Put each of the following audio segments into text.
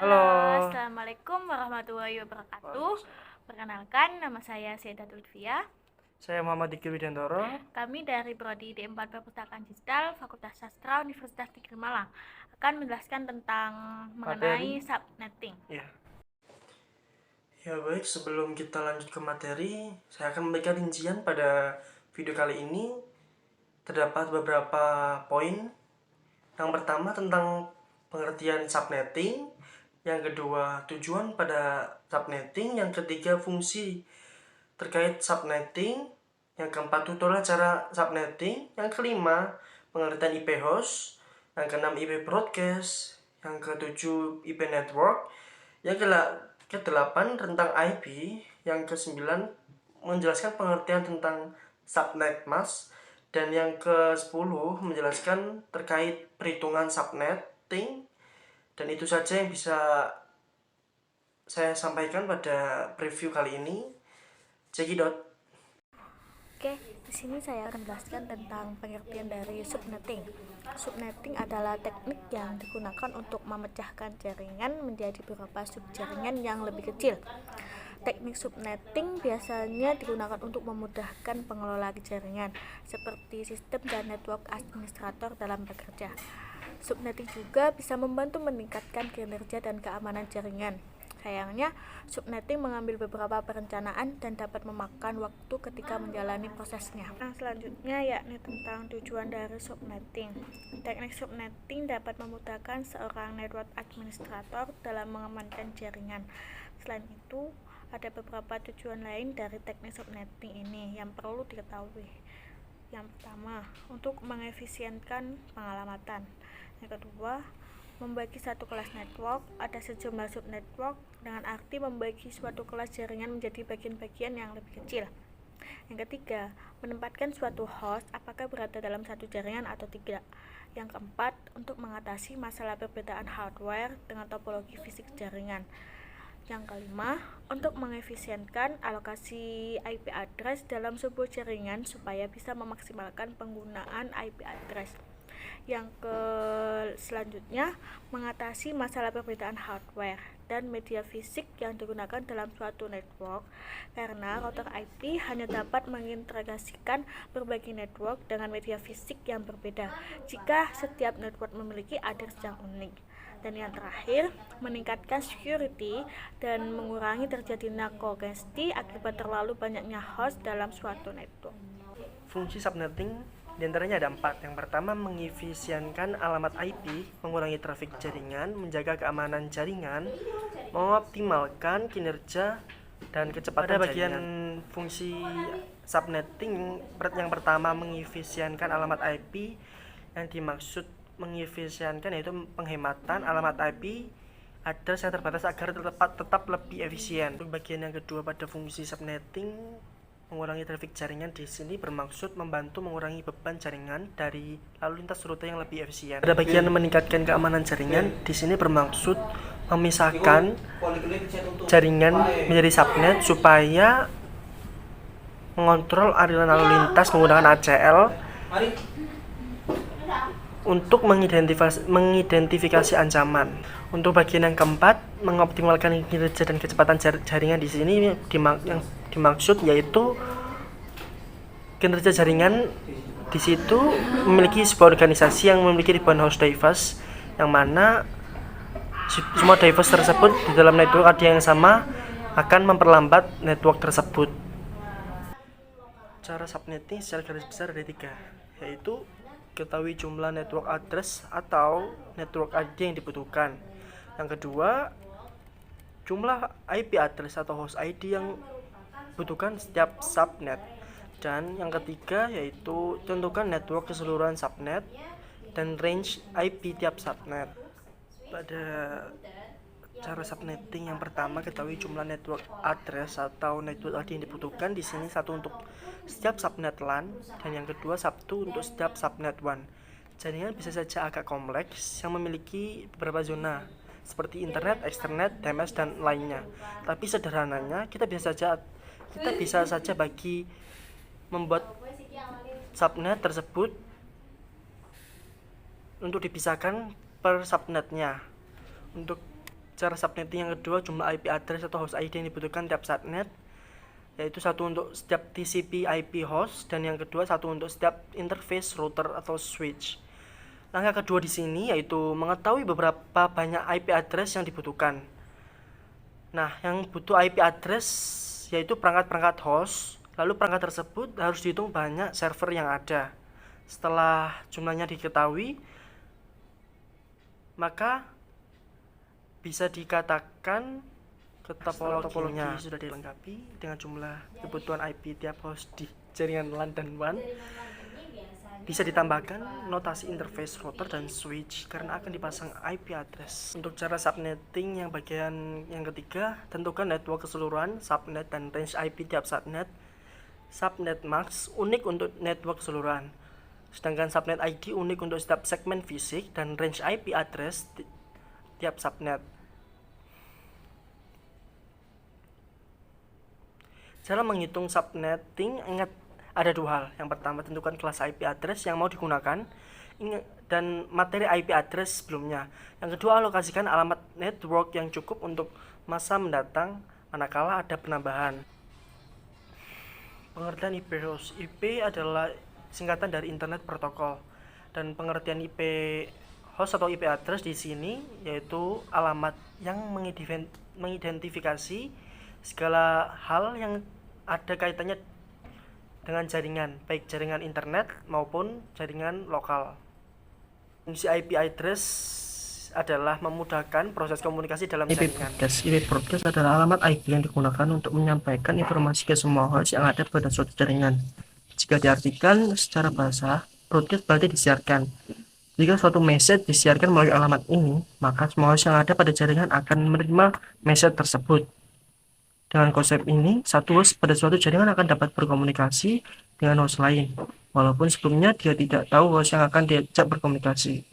Halo, Halo. Assalamualaikum warahmatullahi wabarakatuh. Perkenalkan, nama saya Seda Lutfia. Saya Muhammad Diki Widantoro. Kami dari Prodi D4 Perpustakaan Digital, Fakultas Sastra, Universitas Negeri Malang, akan menjelaskan tentang mengenai Materi. subnetting. Ya. Ya baik, sebelum kita lanjut ke materi, saya akan memberikan rincian pada video kali ini. Terdapat beberapa poin. Yang pertama tentang pengertian subnetting, yang kedua tujuan pada subnetting, yang ketiga fungsi terkait subnetting, yang keempat tutorial cara subnetting, yang kelima pengertian IP host, yang keenam IP broadcast, yang ketujuh IP network, yang kedelapan tentang IP, yang kesembilan menjelaskan pengertian tentang subnet mask, dan yang ke-10 menjelaskan terkait perhitungan subnetting. Dan itu saja yang bisa saya sampaikan pada preview kali ini. Cekidot. Oke, di sini saya akan menjelaskan tentang pengertian dari subnetting. Subnetting adalah teknik yang digunakan untuk memecahkan jaringan menjadi beberapa subjaringan yang lebih kecil. Teknik subnetting biasanya digunakan untuk memudahkan pengelola jaringan, seperti sistem dan network administrator dalam bekerja. Subnetting juga bisa membantu meningkatkan kinerja dan keamanan jaringan. Sayangnya, subnetting mengambil beberapa perencanaan dan dapat memakan waktu ketika menjalani prosesnya. Selanjutnya yakni tentang tujuan dari subnetting. Teknik subnetting dapat memudahkan seorang network administrator dalam mengamankan jaringan. Selain itu, ada beberapa tujuan lain dari teknik subnetting ini yang perlu diketahui. Yang pertama, untuk mengefisienkan pengalamatan. Yang kedua, membagi satu kelas network. Ada sejumlah subnetwork dengan arti membagi suatu kelas jaringan menjadi bagian-bagian yang lebih kecil. Yang ketiga, menempatkan suatu host apakah berada dalam satu jaringan atau tidak. Yang keempat, untuk mengatasi masalah perbedaan hardware dengan topologi fisik jaringan. Yang kelima, untuk mengefisienkan alokasi IP address dalam sebuah jaringan supaya bisa memaksimalkan penggunaan IP address. Yang selanjutnya, mengatasi masalah perbedaan hardware dan media fisik yang digunakan dalam suatu network, karena router IP hanya dapat mengintegrasikan berbagai network dengan media fisik yang berbeda jika setiap network memiliki address yang unik. Dan yang terakhir, meningkatkan security dan mengurangi terjadinya kongesti akibat terlalu banyaknya host dalam suatu network. Fungsi subnetting diantaranya ada 4. Yang pertama, mengefisienkan alamat IP, mengurangi trafik jaringan, menjaga keamanan jaringan, mengoptimalkan kinerja dan kecepatan bagian jaringan. Fungsi subnetting yang pertama, mengefisienkan alamat IP. Yang dimaksud mengefisienkan yaitu penghematan alamat IP address yang terbatas agar tetap lebih efisien. Untuk bagian yang kedua pada fungsi subnetting, mengurangi trafik jaringan, di sini bermaksud membantu mengurangi beban jaringan dari lalu lintas rute yang lebih efisien. Pada bagian meningkatkan keamanan jaringan, di sini bermaksud memisahkan jaringan menjadi subnet supaya mengontrol aliran lalu lintas menggunakan ACL untuk mengidentifikasi ancaman. Untuk bagian yang keempat, mengoptimalkan kinerja dan kecepatan jaringan, di sini yang dimaksud yaitu kinerja jaringan di situ memiliki sebuah organisasi yang memiliki ribuan host device, yang mana semua device tersebut di dalam network ada yang sama akan memperlambat network tersebut. Cara subnetting secara garis besar ada 3, yaitu ketahui jumlah network address atau network ID yang dibutuhkan. Yang kedua, jumlah IP address atau host ID yang dibutuhkan setiap subnet. Dan yang ketiga yaitu tentukan network keseluruhan subnet dan range IP tiap subnet. Pada cara subnetting yang pertama, ketahui jumlah network address atau network ID yang dibutuhkan. Di sini satu untuk setiap subnet LAN, dan yang kedua satu untuk setiap subnet WAN. Jaringan bisa saja agak kompleks yang memiliki beberapa zona seperti internet, externet, DMS dan lainnya. Tapi sederhananya kita bisa saja bagi membuat subnet tersebut untuk dipisahkan per subnetnya. Untuk cara subnetting yang kedua, jumlah IP address atau host ID yang dibutuhkan tiap subnet, yaitu satu untuk setiap TCP IP host, dan yang kedua satu untuk setiap interface router atau switch. Langkah kedua di sini yaitu mengetahui beberapa banyak IP address yang dibutuhkan. Nah, yang butuh IP address yaitu perangkat-perangkat host, lalu perangkat tersebut harus dihitung banyak server yang ada. Setelah jumlahnya diketahui, maka bisa dikatakan topologinya sudah dilengkapi dengan jumlah kebutuhan IP tiap host di jaringan LAN dan WAN. Bisa ditambahkan notasi interface router dan switch karena akan dipasang IP address. Untuk cara subnetting yang bagian yang ketiga, tentukan network keseluruhan, subnet dan range IP tiap subnet. Subnet max unik untuk network keseluruhan, sedangkan subnet ID unik untuk setiap segmen fisik, dan range IP address tiap subnet. Cara menghitung subnetting, ingat ada dua hal. Yang pertama, tentukan kelas IP address yang mau digunakan dan materi IP address sebelumnya. Yang kedua, alokasikan alamat network yang cukup untuk masa mendatang manakala ada penambahan. Pengertian IP host. IP adalah singkatan dari Internet Protocol, dan pengertian IP host atau IP address di sini yaitu alamat yang mengidentifikasi segala hal yang ada kaitannya dengan jaringan, baik jaringan internet maupun jaringan lokal. Fungsi IP address adalah memudahkan proses komunikasi dalam jaringan. IP broadcast adalah alamat IP yang digunakan untuk menyampaikan informasi ke semua host yang ada pada suatu jaringan. Jika diartikan secara bahasa, broadcast berarti disiarkan. Jika suatu message disiarkan melalui alamat ini, maka semua host yang ada pada jaringan akan menerima message tersebut. Dengan konsep ini, satu host pada suatu jaringan akan dapat berkomunikasi dengan host lain, walaupun sebelumnya dia tidak tahu host yang akan diajak berkomunikasi.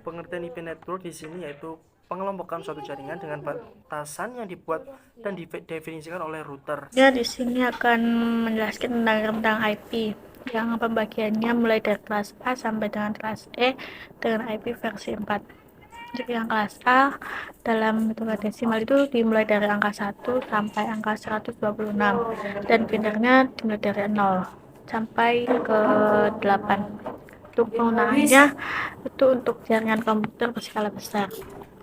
Pengertian IP network di sini yaitu pengelompokan suatu jaringan dengan batasan yang dibuat dan didefinisikan oleh router. Ya, di sini akan menjelaskan tentang IP yang pembagiannya mulai dari kelas A sampai dengan kelas E dengan IP versi 4. Untuk yang kelas A dalam hitungan desimal itu dimulai dari angka 1 sampai angka 126 dan pinternya dimulai dari 0 sampai ke 8. Untuk penggunaannya itu untuk jaringan komputer berskala besar.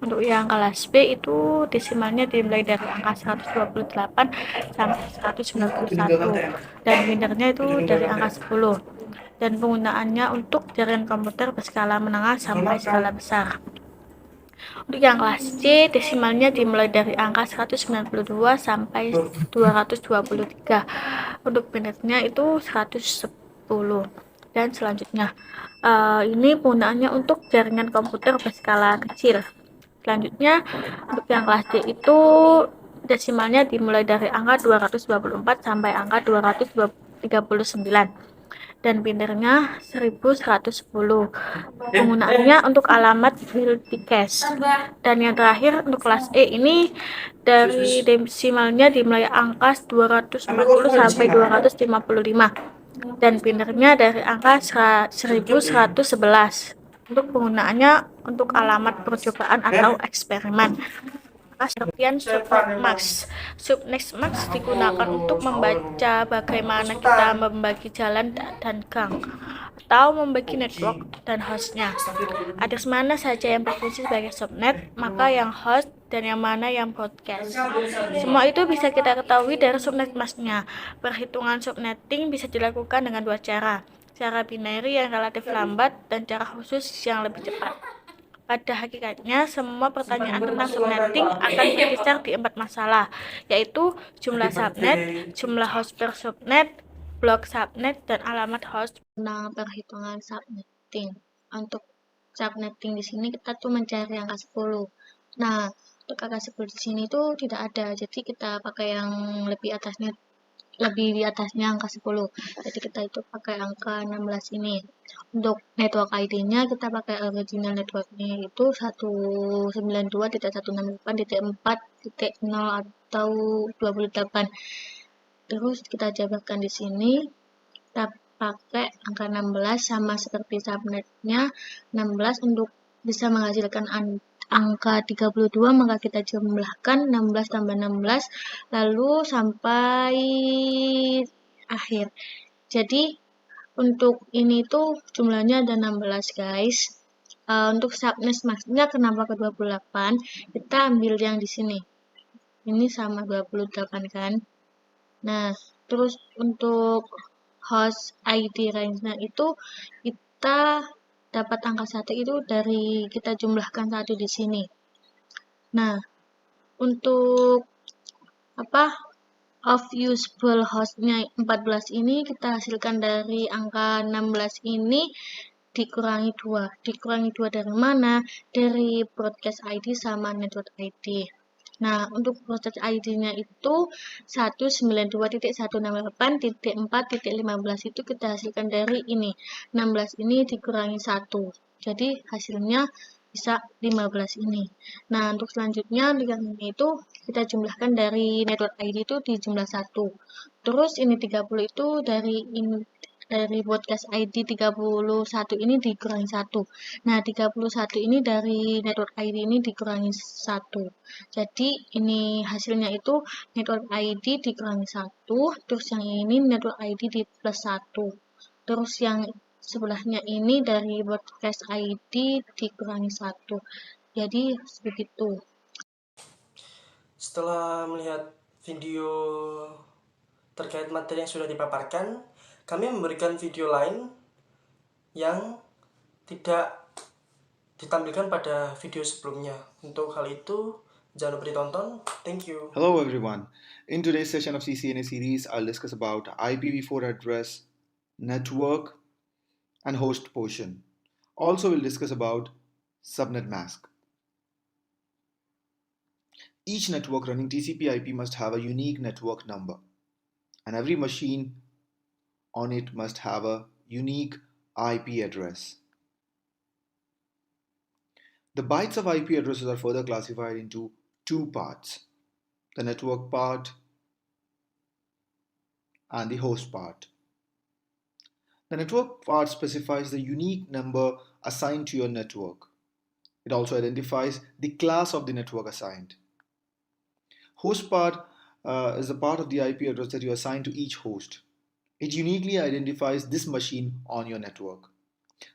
Untuk yang kelas B itu desimalnya dimulai dari angka 128 sampai 191 dan pinternya itu dari angka 10, dan penggunaannya untuk jaringan komputer berskala menengah sampai skala besar. Untuk yang kelas C, desimalnya dimulai dari angka 192 sampai 223. Untuk pinternya itu 110. Dan selanjutnya, ini penggunaannya untuk jaringan komputer berskala kecil. Selanjutnya, untuk yang kelas D itu desimalnya dimulai dari angka 224 sampai angka 239. Dan pinternya 1110. Penggunaannya untuk alamat multicast. Dan yang terakhir untuk kelas E ini dari desimalnya dimulai angka 240 sampai 255 dan pinternya dari angka 1111. Untuk penggunaannya untuk alamat percobaan atau eksperimen. Pengertian subnet max. Subnet max digunakan untuk membaca bagaimana kita membagi jalan dan gang atau membagi network dan hostnya. Address mana saja yang berfungsi sebagai subnet, maka yang host dan yang mana yang broadcast. Semua itu bisa kita ketahui dari subnet max-nya. Perhitungan subnetting bisa dilakukan dengan dua cara. Cara binary yang relatif lambat dan cara khusus yang lebih cepat. Pada hakikatnya, semua pertanyaan tentang subnetting akan berkisar di 4 masalah, yaitu jumlah subnet, jumlah host per subnet, blok subnet, dan alamat host. Nah, perhitungan subnetting. Untuk subnetting di sini kita tuh mencari angka 10. Nah, untuk angka 10 di sini tuh tidak ada, jadi kita pakai yang lebih di atasnya angka 10. Jadi kita itu pakai angka 16 ini. Untuk network ID-nya kita pakai original networknya itu 192.168.4.0 atau 28. Terus kita jabarkan di sini. Kita pakai angka 16 sama seperti subnetnya 16 untuk bisa menghasilkan angka 32, maka kita jumlahkan 16 tambah 16 lalu sampai akhir. Jadi untuk ini tuh jumlahnya ada 16 guys. Untuk subnet masknya kenapa ke 28? Kita ambil yang di sini. Ini sama 28 kan. Nah, terus untuk host ID range-nya itu kita dapat angka 1 itu dari kita jumlahkan 1 di sini. Nah, untuk of useful host-nya 14 ini kita hasilkan dari angka 16 ini dikurangi 2. Dikurangi 2 dari mana? Dari broadcast ID sama network ID. Nah, untuk broadcast ID-nya itu 192.168.4.15 itu kita hasilkan dari ini. 16 ini dikurangi 1. Jadi hasilnya bisa 15 ini. Nah, untuk selanjutnya yang ini itu kita jumlahkan dari network ID itu di jumlah 1. Terus ini 30 itu dari broadcast ID 31 ini dikurangi 1. Nah, 31 ini dari network ID ini dikurangi 1. Jadi, ini hasilnya itu network ID dikurangi 1, terus yang ini network ID di plus 1. Terus yang sebelahnya ini dari broadcast ID dikurangi 1. Jadi, begitu. Setelah melihat video terkait materi yang sudah dipaparkan, kami memberikan video lain yang tidak ditampilkan pada video sebelumnya. Untuk hal itu, jangan lupa ditonton. Thank you. Hello everyone. In today's session of CCNA series, I'll discuss about IPv4 address, network, and host portion. Also, we'll discuss about subnet mask. Each network running TCP/IP must have a unique network number, and every machine on it must have a unique IP address. The bytes of IP addresses are further classified into two parts: the network part and the host part. The network part specifies the unique number assigned to your network. It also identifies the class of the network assigned. Host part is the part of the IP address that you assign to each host. It uniquely identifies this machine on your network.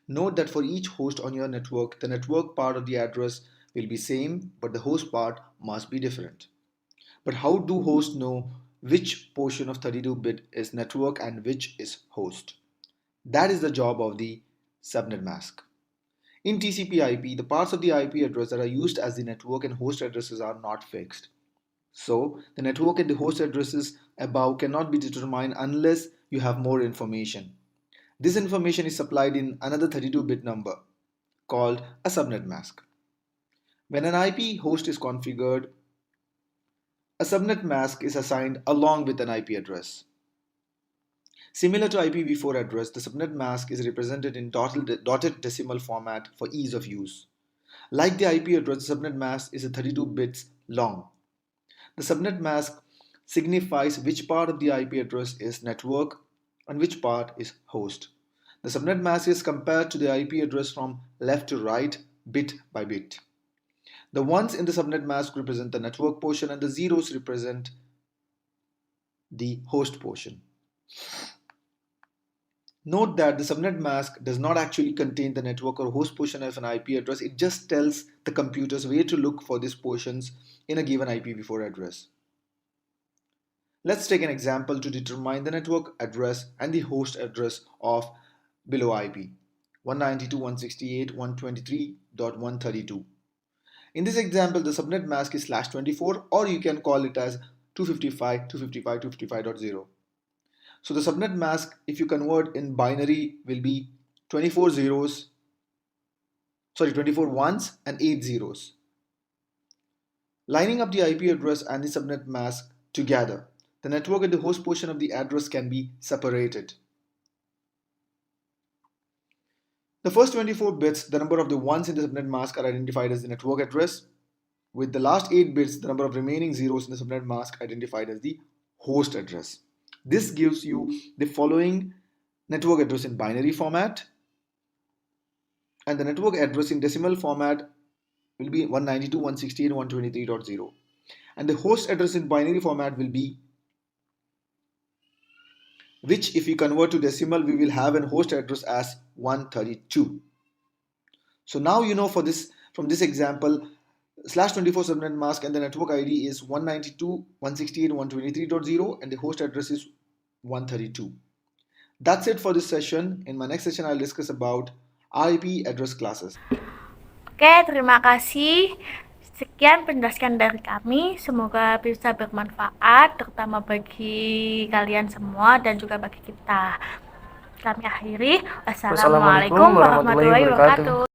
Note that for each host on your network, the network part of the address will be same, but the host part must be different. But how do hosts know which portion of 32-bit is network and which is host? That is the job of the subnet mask. In TCP/IP, the parts of the IP address that are used as the network and host addresses are not fixed. So, the network and the host addresses above cannot be determined unless you have more information. This information is supplied in another 32-bit number called a subnet mask. When an IP host is configured, a subnet mask is assigned along with an IP address. Similar to IPv4 address, the subnet mask is represented in dotted decimal format for ease of use. Like the IP address, the subnet mask is 32 bits long. The subnet mask signifies which part of the IP address is network and which part is host. The subnet mask is compared to the IP address from left to right, bit by bit. The ones in the subnet mask represent the network portion and the zeros represent the host portion. Note that the subnet mask does not actually contain the network or host portion of an IP address. It just tells the computers where to look for these portions in a given IPv4 address. Let's take an example to determine the network address and the host address of below IP 192.168.123.132. In this example, the subnet mask is /24, or you can call it as 255.255.255.0. So the subnet mask, if you convert in binary, will be 24 ones and 8 zeros. Lining up the IP address and the subnet mask together, the network and the host portion of the address can be separated. The first 24 bits, the number of the ones in the subnet mask, are identified as the network address, with the last 8 bits, the number of remaining zeros in the subnet mask, identified as the host address. This gives you the following network address in binary format and the network address in decimal format will be 192.168.123.0, and the host address in binary format will be, which if we convert to decimal, we will have an host address as 132. So now you know from this example, /24 subnet mask and the network ID is 192.168.123.0 and the host address is 132. That's it for this session. In my next session, I'll discuss about IP address classes. Oke, terima kasih. Sekian penjelasan dari kami. Semoga bisa bermanfaat, terutama bagi kalian semua dan juga bagi kita. Kami akhiri. Wassalamualaikum warahmatullahi wabarakatuh.